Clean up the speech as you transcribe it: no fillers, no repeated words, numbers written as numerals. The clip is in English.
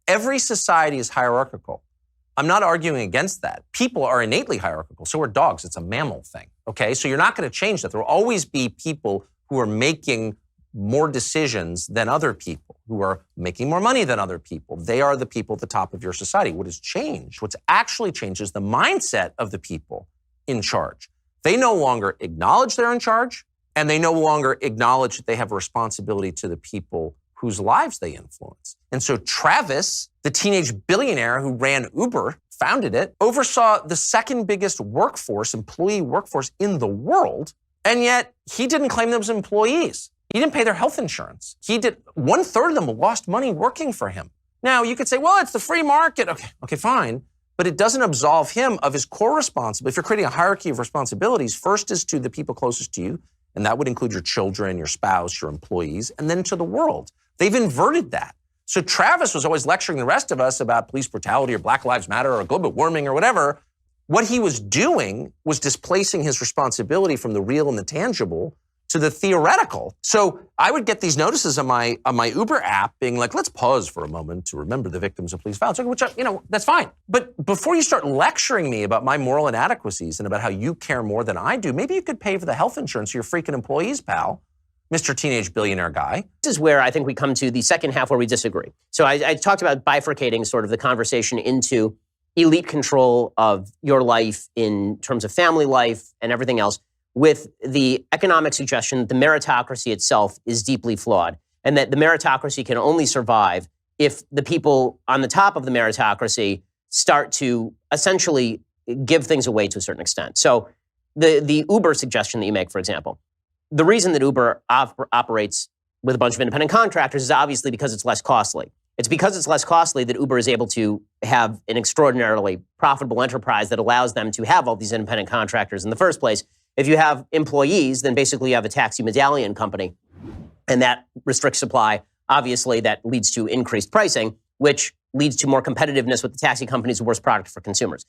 every society is hierarchical. I'm not arguing against that. People are innately hierarchical. So are dogs. It's a mammal thing. Okay, so you're not going to change that. There will always be people who are making more decisions than other people, who are making more money than other people. They are the people at the top of your society. What has changed, what's actually changed is the mindset of the people in charge. They no longer acknowledge they're in charge, and they no longer acknowledge that they have a responsibility to the people whose lives they influence. And so Travis, the teenage billionaire who ran Uber, founded it, oversaw the second biggest employee workforce in the world, and yet he didn't claim them as employees. He didn't pay their health insurance. 1/3 of them lost money working for him. Now, you could say, well, it's the free market. Okay, fine. But it doesn't absolve him of his core responsibility. If you're creating a hierarchy of responsibilities, first is to the people closest to you, and that would include your children, your spouse, your employees, and then to the world. They've inverted that. So Travis was always lecturing the rest of us about police brutality or Black Lives Matter or global warming or whatever. What he was doing was displacing his responsibility from the real and the tangible to the theoretical. So I would get these notices on my Uber app being like, let's pause for a moment to remember the victims of police violence, which, that's fine. But before you start lecturing me about my moral inadequacies and about how you care more than I do, maybe you could pay for the health insurance of your freaking employees, pal, Mr. Teenage Billionaire Guy. This is where I think we come to the second half where we disagree. So I talked about bifurcating sort of the conversation into elite control of your life in terms of family life and everything else, with the economic suggestion that the meritocracy itself is deeply flawed and that the meritocracy can only survive if the people on the top of the meritocracy start to essentially give things away to a certain extent. So the Uber suggestion that you make, for example, the reason that Uber operates with a bunch of independent contractors is obviously because it's less costly. It's because it's less costly that Uber is able to have an extraordinarily profitable enterprise that allows them to have all these independent contractors in the first place. If you have employees, then basically you have a taxi medallion company, and that restricts supply. Obviously, that leads to increased pricing, which leads to more competitiveness with the taxi companies, a worse product for consumers.